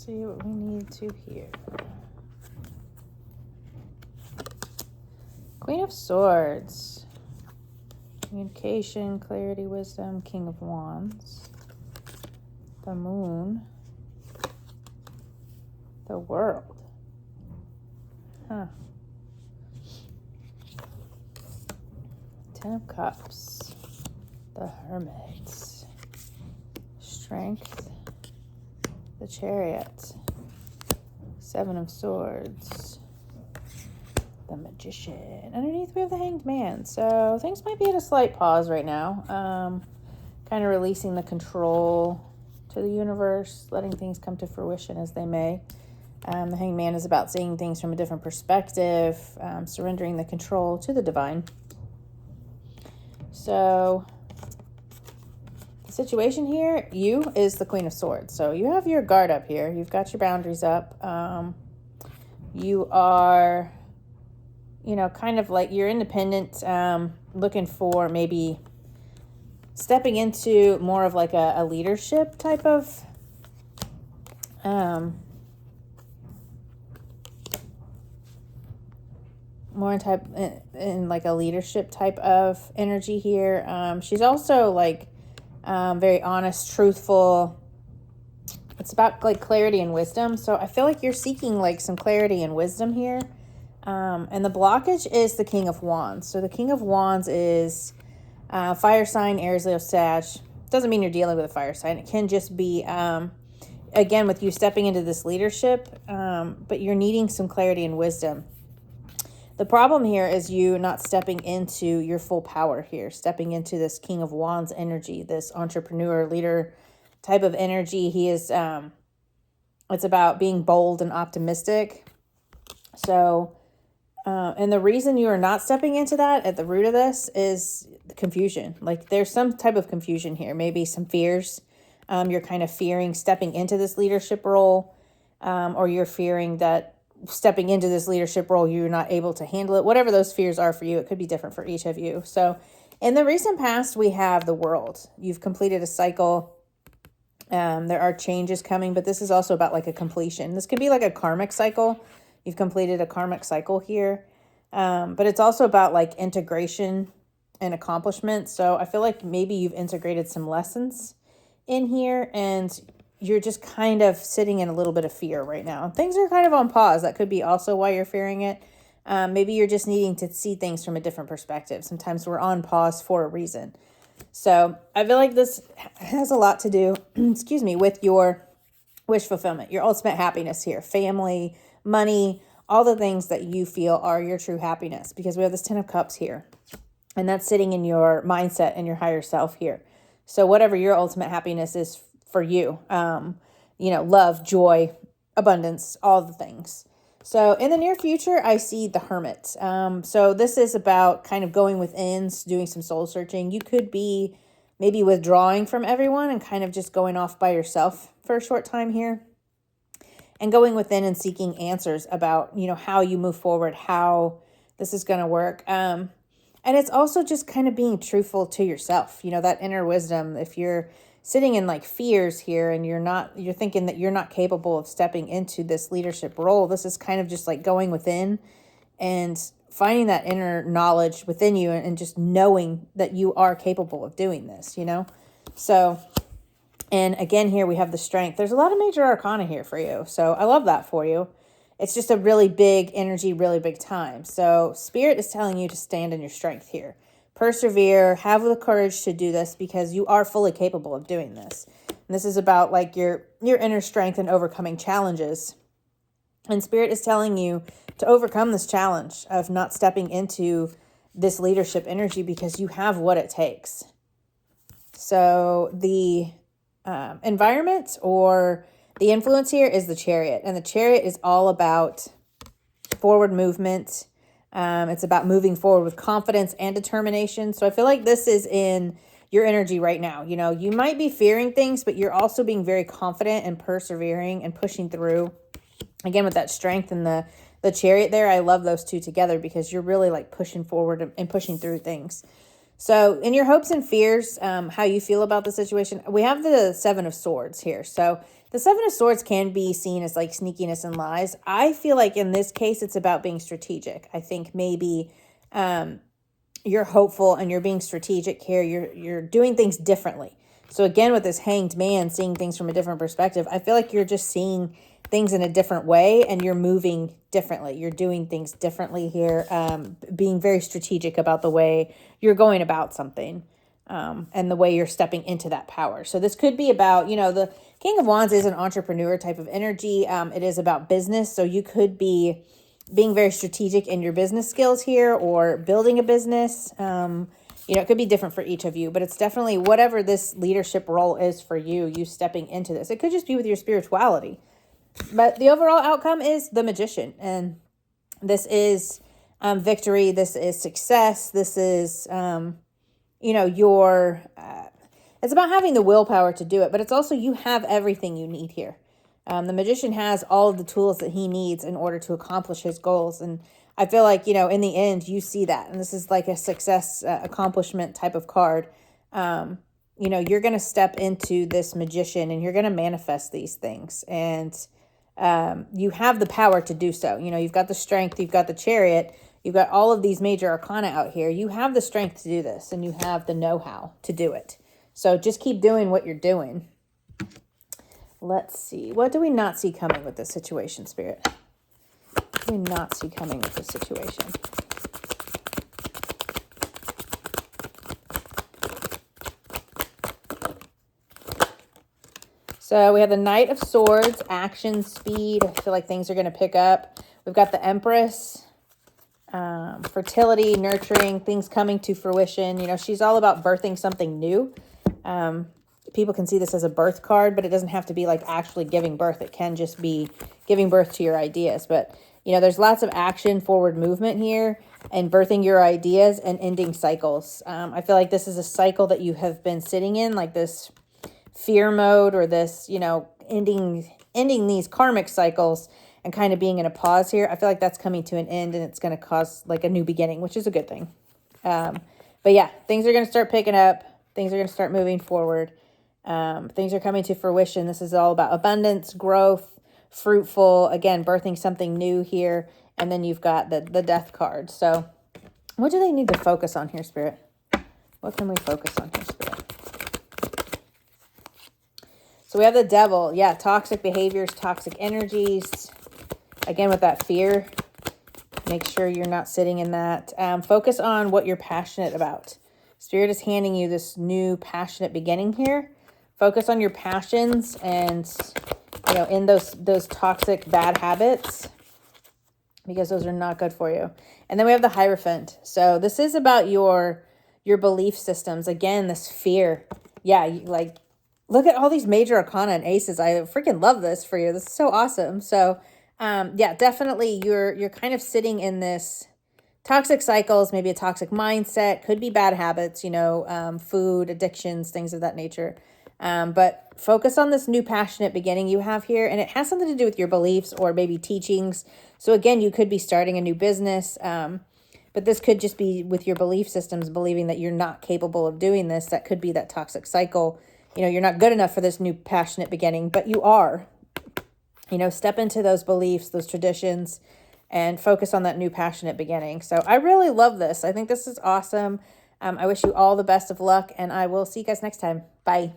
see what we need to hear. Queen of Swords. Communication, clarity, wisdom, King of Wands. The Moon. The World. Huh. Ten of Cups. The Hermit. Strength. The Chariot. Seven of Swords. The Magician. Underneath we have the Hanged Man. So things might be at a slight pause right now. Kind of releasing the control to the universe, letting things come to fruition as they may. The Hanged Man is about seeing things from a different perspective, surrendering the control to the divine. So the situation here, you is the Queen of Swords. So you have your guard up here. You've got your boundaries up. You are, you know, kind of like you're independent, looking for maybe stepping into more of like a leadership type of, more in like a leadership type of energy here. She's also like very honest, truthful. It's about like clarity and wisdom. So I feel like you're seeking like some clarity and wisdom here. And the blockage is the King of Wands. So the King of Wands is fire sign, Aries, Leo, Sag. Doesn't mean you're dealing with a fire sign. It can just be, again, with you stepping into this leadership, but you're needing some clarity and wisdom. The problem here is you not stepping into your full power here, stepping into this King of Wands energy, this entrepreneur, leader type of energy. He is, it's about being bold and optimistic. So, and the reason you are not stepping into that at the root of this is the confusion. Like there's some type of confusion here, maybe some fears. You're kind of fearing stepping into this leadership role, or you're fearing that stepping into this leadership role, you're not able to handle it. Whatever those fears are for you, it could be different for each of you. So in the recent past, we have the World. You've completed a cycle. There are changes coming, but this is also about like a completion. This could be like a karmic cycle. You've completed a karmic cycle here. But it's also about like integration and accomplishment. So I feel like maybe you've integrated some lessons in here and you're just kind of sitting in a little bit of fear right now. Things are kind of on pause. That could be also why you're fearing it. Maybe you're just needing to see things from a different perspective. Sometimes we're on pause for a reason. So I feel like this has a lot to do, excuse me, with your wish fulfillment, your ultimate happiness here, family, money, all the things that you feel are your true happiness, because we have this 10 of Cups here and that's sitting in your mindset and your higher self here. So whatever your ultimate happiness is for you, you know, love, joy, abundance, all the things. So in the near future, I see the Hermit. So this is about kind of going within, doing some soul searching. You could be maybe withdrawing from everyone and kind of just going off by yourself for a short time here and going within and seeking answers about, you know, how you move forward, how this is going to work. And it's also just kind of being truthful to yourself, you know, that inner wisdom. If you're sitting in like fears here and you're thinking that you're not capable of stepping into this leadership role, this is kind of just like going within and finding that inner knowledge within you and just knowing that you are capable of doing this, you know? So, and again, here we have the Strength. There's a lot of major arcana here for you. So I love that for you. It's just a really big energy, really big time. So Spirit is telling you to stand in your strength here. Persevere, have the courage to do this because you are fully capable of doing this. And this is about like your inner strength and overcoming challenges. And Spirit is telling you to overcome this challenge of not stepping into this leadership energy because you have what it takes. So the environment or the influence here is the Chariot. And the Chariot is all about forward movement. It's about moving forward with confidence and determination. So I feel like this is in your energy right now. You know, you might be fearing things, but you're also being very confident and persevering and pushing through. Again, with that Strength and the Chariot there, I love those two together because you're really like pushing forward and pushing through things. So in your hopes and fears, how you feel about the situation, we have the Seven of Swords here. So the Seven of Swords can be seen as like sneakiness and lies. I feel like in this case, it's about being strategic. I think maybe you're hopeful and you're being strategic here. You're doing things differently. So again, with this Hanged Man, seeing things from a different perspective, I feel like you're just seeing things in a different way and you're moving differently. You're doing things differently here, being very strategic about the way you're going about something and the way you're stepping into that power. So this could be about, the King of Wands is an entrepreneur type of energy. It is about business. So you could be being very strategic in your business skills here or building a business. It could be different for each of you, but it's definitely whatever this leadership role is for you, you stepping into this. It could just be with your spirituality. But the overall outcome is the Magician. And this is victory. This is success. This is, it's about having the willpower to do it. But it's also you have everything you need here. The Magician has all of the tools that he needs in order to accomplish his goals. And I feel like, in the end, you see that. And this is like a success accomplishment type of card. You're going to step into this Magician and you're going to manifest these things. And you have the power to do so. You've got the strength, you've got the Chariot, you've got all of these major arcana out here. You have the strength to do this and you have the know-how to do it. So just keep doing what you're doing. Let's see. What do we not see coming with this situation, Spirit? What do we not see coming with this situation? So we have the Knight of Swords, action, speed. I feel like things are going to pick up. We've got the Empress, fertility, nurturing, things coming to fruition. She's all about birthing something new. People can see this as a birth card, but it doesn't have to be like actually giving birth. It can just be giving birth to your ideas. But, there's lots of action, forward movement here and birthing your ideas and ending cycles. I feel like this is a cycle that you have been sitting in, like this fear mode or this, ending these karmic cycles and kind of being in a pause here. I feel like that's coming to an end and it's going to cause like a new beginning, which is a good thing. But yeah, things are going to start picking up. Things are going to start moving forward. Things are coming to fruition. This is all about abundance, growth, fruitful, again, birthing something new here. And then you've got the Death card. So what do they need to focus on here, Spirit? What can we focus on here, Spirit? So we have the Devil. Yeah, toxic behaviors, toxic energies. Again, with that fear, make sure you're not sitting in that. Focus on what you're passionate about. Spirit is handing you this new passionate beginning here. Focus on your passions and, in those toxic bad habits because those are not good for you. And then we have the Hierophant. So this is about your belief systems. Again, this fear. Yeah, look at all these major arcana and aces. I freaking love this for you. This is so awesome. So, yeah, definitely you're kind of sitting in this toxic cycles, maybe a toxic mindset, could be bad habits, food, addictions, things of that nature. But focus on this new passionate beginning you have here. And it has something to do with your beliefs or maybe teachings. So again, you could be starting a new business. But this could just be with your belief systems, believing that you're not capable of doing this. That could be that toxic cycle. You're not good enough for this new passionate beginning, but you are. Step into those beliefs, those traditions, and focus on that new passionate beginning. So I really love this. I think this is awesome. I wish you all the best of luck, and I will see you guys next time. Bye.